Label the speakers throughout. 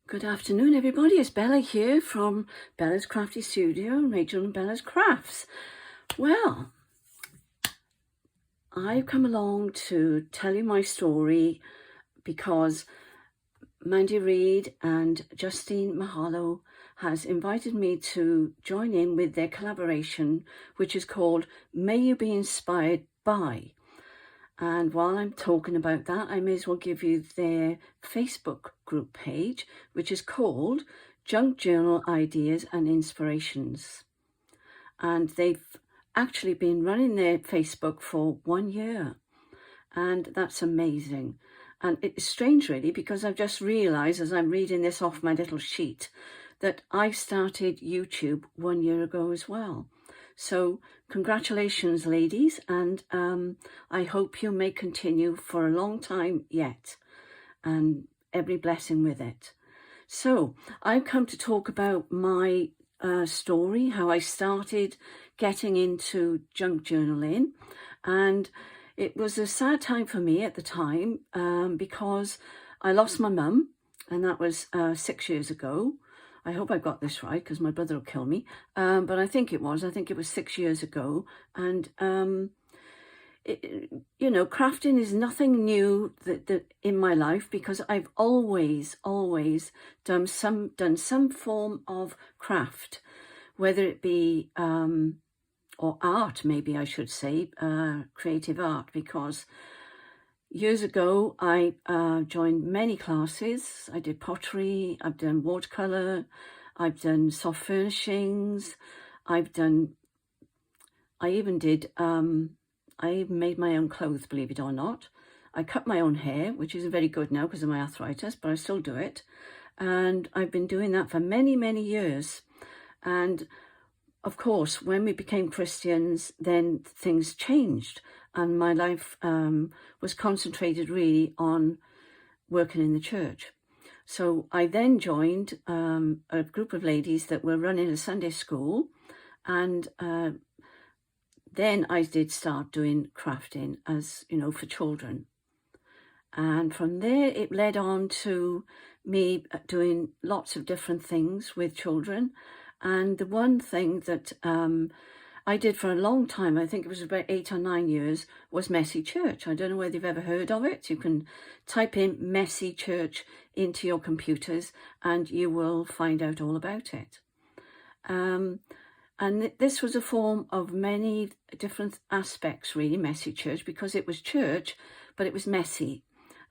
Speaker 1: Good afternoon, everybody. It's Bella here from Bella's Crafty Studio, Rachel and Bella's Crafts. Well, I've come along to tell you my story because Mandy Reid and Justine Mahalo has invited me to join in with their collaboration, which is called May You Be Inspired By. And while I'm talking about that, I may as well give you their Facebook group page, which is called Junk Journal Ideas and Inspirations. And they've actually been running their Facebook for 1 year. And that's amazing. And it's strange, really, because I've just realized as I'm reading this off my little sheet that I started YouTube 1 year ago as well. So congratulations, ladies, and I hope you may continue for a long time yet, and every blessing with it. So I've come to talk about my story, how I started getting into junk journaling, and it was a sad time for me at the time because I lost my mum, and that was 6 years ago. I hope I got this right because my brother will kill me. But I think it was 6 years ago. And, crafting is nothing new that in my life because I've always done some form of craft, whether it be, or art, maybe I should say, creative art, because years ago, I joined many classes. I did pottery, I've done watercolor, I've done soft furnishings, I even made my own clothes, believe it or not. I cut my own hair, which isn't very good now because of my arthritis, but I still do it. And I've been doing that for many, many years. And of course, when we became Christians, then things changed. And my life was concentrated really on working in the church. So I then joined a group of ladies that were running a Sunday school. And then I did start doing crafting as, for children. And from there, it led on to me doing lots of different things with children. And the one thing that I did for a long time, I think it was about 8 or 9 years, was Messy Church. I don't know whether you've ever heard of it. You can type in Messy Church into your computers and you will find out all about it. And this was a form of many different aspects, really, Messy Church, because it was church, but it was messy,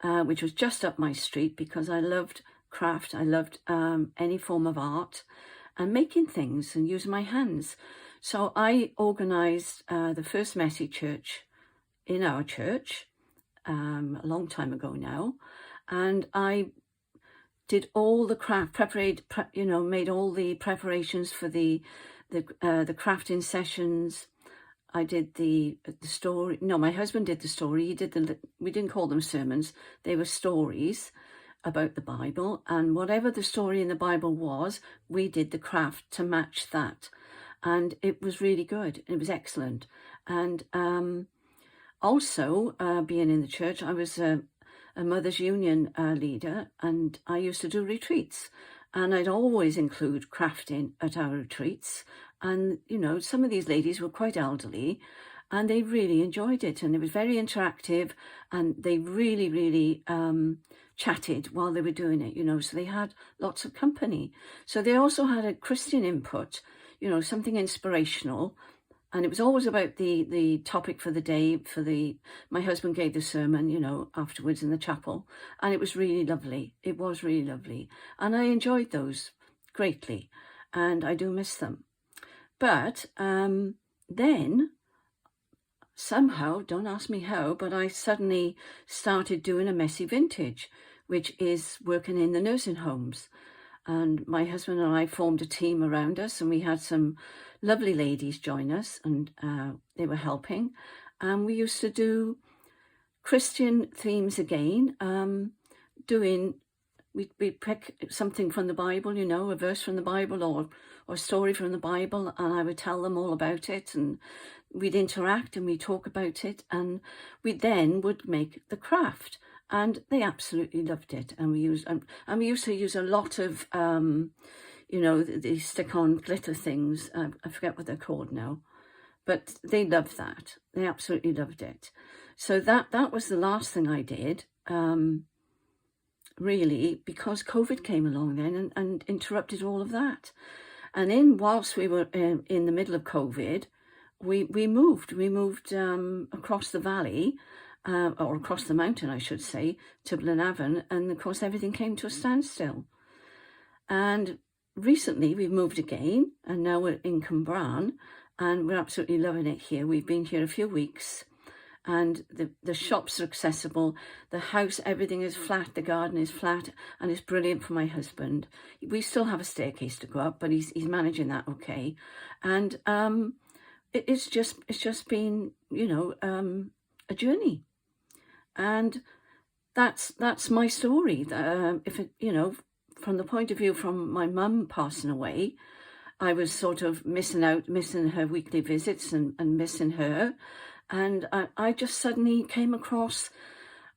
Speaker 1: which was just up my street because I loved craft. I loved any form of art and making things and using my hands. So I organised the first Messy Church in our church a long time ago now, and I did all the made all the preparations for the crafting sessions. I did the story. No, my husband did the story. He did we didn't call them sermons. They were stories about the Bible, and whatever the story in the Bible was, we did the craft to match that. And it was really good. It was excellent. And also, being in the church, I was a Mothers Union leader, and I used to do retreats. And I'd always include crafting at our retreats. And, some of these ladies were quite elderly, and they really enjoyed it. And it was very interactive, and they really, really chatted while they were doing it, so they had lots of company. So they also had a Christian input, something inspirational. And it was always about the topic for the day. My husband gave the sermon, afterwards in the chapel. And it was really lovely. It was really lovely. And I enjoyed those greatly. And I do miss them. But then somehow, don't ask me how, but I suddenly started doing a Messy Vintage, which is working in the nursing homes. And my husband and I formed a team around us, and we had some lovely ladies join us, and they were helping. And we used to do Christian themes again, we pick something from the Bible, a verse from the Bible or a story from the Bible, and I would tell them all about it, and we'd interact and we'd talk about it, and we then would make the craft. and they absolutely loved it. And we used to use a lot of you know, the stick-on glitter things. I forget what they're called now, but they loved that. They absolutely loved it. So that was the last thing I did, really, because COVID came along then and interrupted all of that. And whilst we were in the middle of COVID, we moved across the valley, or across the mountain, I should say, to Blenavon, and of course everything came to a standstill. And recently we've moved again, and now we're in Cwmbran, and we're absolutely loving it here. We've been here a few weeks, and the shops are accessible. The house, everything is flat. The garden is flat, and it's brilliant for my husband. We still have a staircase to go up, but he's managing that okay. And it's just been, you know, a journey, and that's my story. If it, you know, from the point of view from my mum passing away, I was sort of missing her weekly visits and missing her. And I just suddenly came across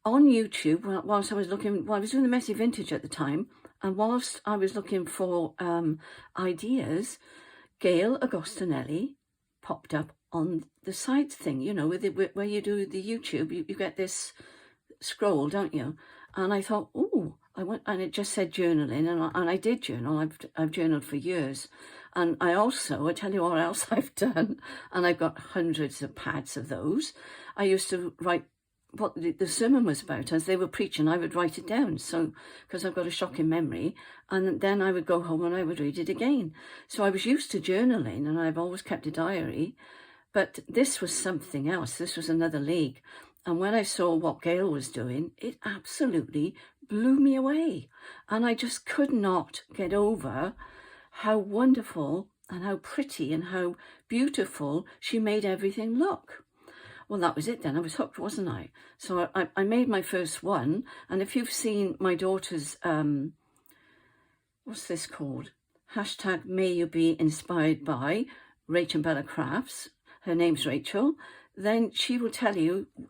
Speaker 1: on YouTube whilst I was doing the Messy Vintage at the time, and whilst I was looking for ideas, Gail Agostinelli popped up on the side thing, you know, where you do the YouTube, you get this scroll, don't you? And I thought, oh, I went, and it just said journaling, and I did journal. I've journaled for years. And I tell you what else I've done, and I've got hundreds of pads of those. I used to write what the sermon was about. As they were preaching, I would write it down, so because I've got a shocking memory, and then I would go home and I would read it again. So I was used to journaling, and I've always kept a diary, but this was something else. This was another league. And when I saw what Gail was doing, it absolutely blew me away. And I just could not get over how wonderful and how pretty and how beautiful she made everything look. Well, that was it then. I was hooked, wasn't I? So I made my first one. And if you've seen my daughter's, what's this called? # May You Be Inspired By Rachel Bella Crafts. Her name's Rachel. Then she will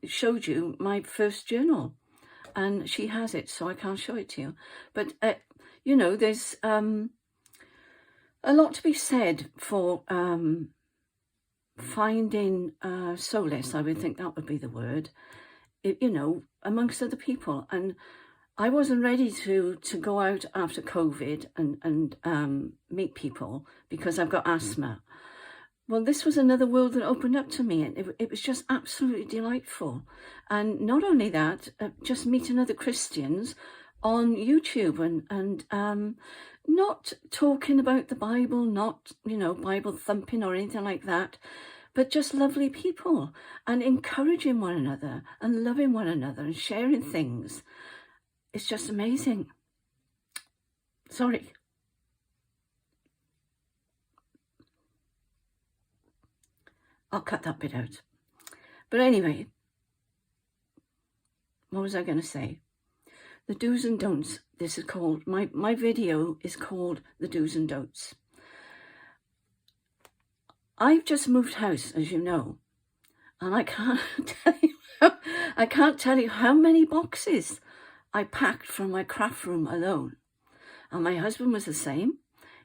Speaker 1: showed you my first journal, and she has it, so I can't show it to you. But, you know, there's a lot to be said for finding solace. I would think that would be the word, you know, amongst other people. And I wasn't ready to go out after COVID and meet people because I've got asthma. Well, this was another world that opened up to me, and it was just absolutely delightful. And not only that, just meeting other Christians on YouTube and not talking about the Bible, not, you know, Bible thumping or anything like that, but just lovely people and encouraging one another and loving one another and sharing things. It's just amazing. Sorry. I'll cut that bit out. But anyway, what was I going to say? The do's and don'ts. This is called, my video is called The Do's and Don'ts. I've just moved house, as you know, and I can't tell you how many boxes I packed from my craft room alone. And my husband was the same.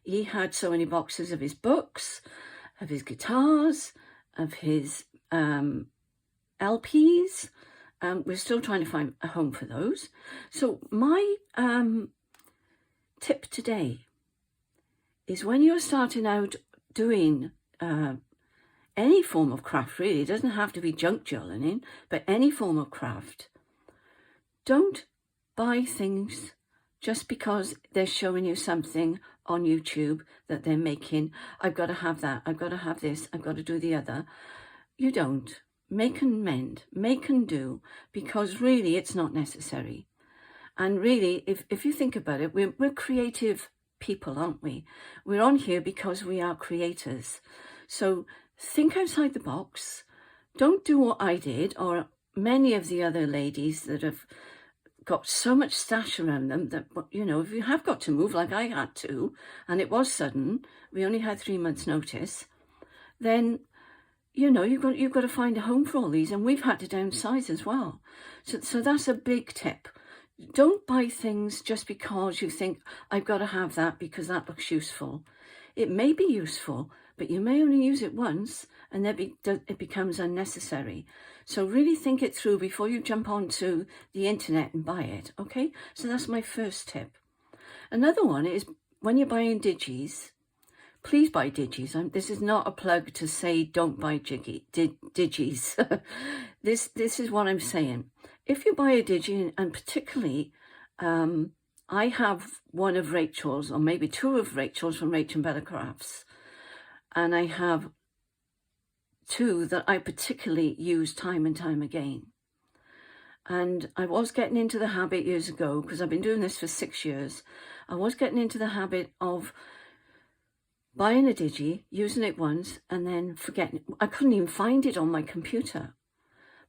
Speaker 1: He had so many boxes of his books, of his guitars, of his LPs. We're still trying to find a home for those. So my tip today is when you're starting out doing any form of craft, really, it doesn't have to be junk journaling, but any form of craft, don't buy things just because they're showing you something on YouTube that they're making. I've got to have that. I've got to have this. I've got to do the other. You don't. Make and mend. Make and do. Because really, it's not necessary. And really, if you think about it, we're creative people, aren't we? We're on here because we are creators. So think outside the box. Don't do what I did, or many of the other ladies that have got so much stash around them that, you know, if you have got to move like I had to, and it was sudden, we only had 3 months notice, then you know, you've got to find a home for all these, and we've had to downsize as well. So that's a big tip. Don't buy things just because you think, I've got to have that because that looks useful. It may be useful, but you may only use it once, and then it becomes unnecessary. So really think it through before you jump onto the internet and buy it, okay? So that's my first tip. Another one is, when you're buying digis, please buy digis. This is not a plug to say don't buy digis. This is what I'm saying. If you buy a digi, and particularly, I have one of Rachel's, or maybe two of Rachel's from Rachel and Bella Crafts, and I have two that I particularly use time and time again. And I was getting into the habit years ago, because I've been doing this for 6 years, I was getting into the habit of buying a digi, using it once, and then forgetting. I couldn't even find it on my computer.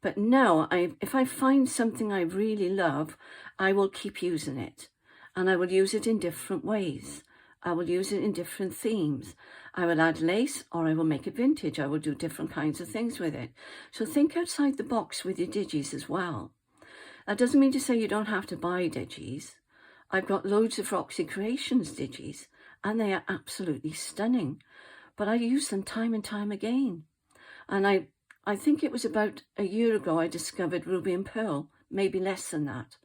Speaker 1: But now, if I find something I really love, I will keep using it. And I will use it in different ways. I will use it in different themes. I will add lace, or I will make it vintage. I will do different kinds of things with it. So think outside the box with your digis as well. That doesn't mean to say you don't have to buy digis. I've got loads of Roxy Creations digis, and they are absolutely stunning. But I use them time and time again. And I think it was about a year ago I discovered Ruby and Pearl, maybe less than that.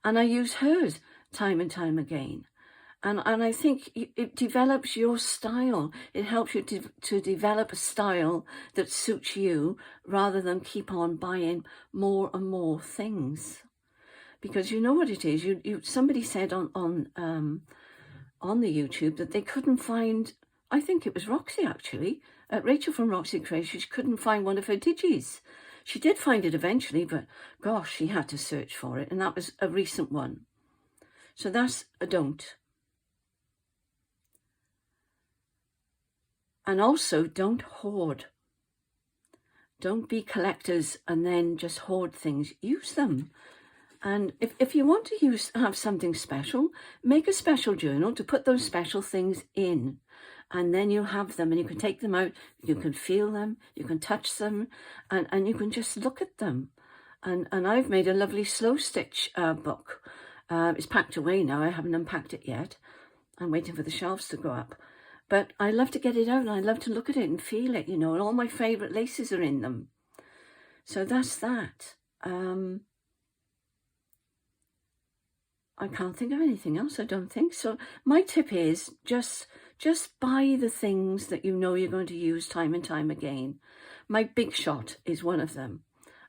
Speaker 1: And I use hers time and time again. And I think it develops your style. It helps you to develop a style that suits you, rather than keep on buying more and more things. Because you know what it is. Somebody said on the YouTube that they couldn't find, I think it was Roxy actually, Rachel from Roxy Creations, she couldn't find one of her digis. She did find it eventually, but gosh, she had to search for it, and that was a recent one. So that's a don't. And also, don't hoard. Don't be collectors and then just hoard things. Use them. And if you want to have something special, make a special journal to put those special things in. And then you have them, and you can take them out, you can feel them, you can touch them, and you can just look at them. And I've made a lovely slow stitch book. It's packed away now. I haven't unpacked it yet. I'm waiting for the shelves to go up. But I love to get it out, and I love to look at it and feel it, you know, and all my favourite laces are in them. So that's that. I can't think of anything else, I don't think. So my tip is just buy the things that you know you're going to use time and time again. My Big Shot is one of them.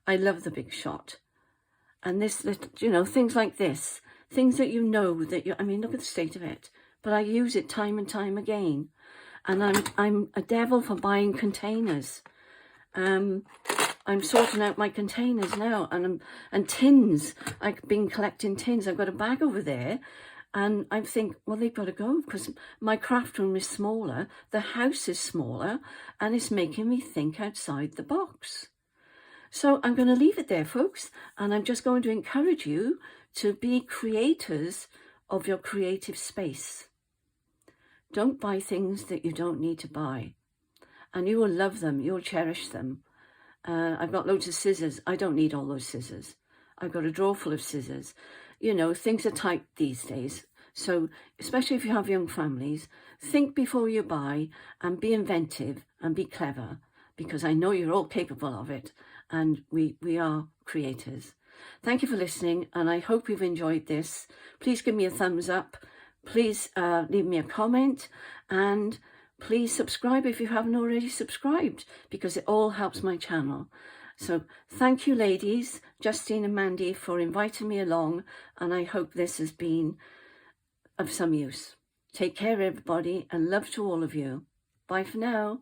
Speaker 1: I love the Big Shot. And this little, you know, things like this, things that you know that I mean, look at the state of it. But I use it time and time again. And I'm a devil for buying containers. I'm sorting out my containers now, and tins. I've been collecting tins. I've got a bag over there, and I think, well, they've got to go, because my craft room is smaller, the house is smaller, and it's making me think outside the box. So I'm going to leave it there, folks, and I'm just going to encourage you to be creators of your creative space. Don't buy things that you don't need to buy. And you will love them. You'll cherish them. I've got loads of scissors. I don't need all those scissors. I've got a drawer full of scissors. You know, things are tight these days. So, especially if you have young families, think before you buy, and be inventive and be clever, because I know you're all capable of it, and we are creators. Thank you for listening, and I hope you've enjoyed this. Please give me a thumbs up. Please leave me a comment, and please subscribe if you haven't already subscribed, because it all helps my channel. So thank you, ladies, Justine and Mandy, for inviting me along, and I hope this has been of some use. Take care, everybody, and love to all of you. Bye for now.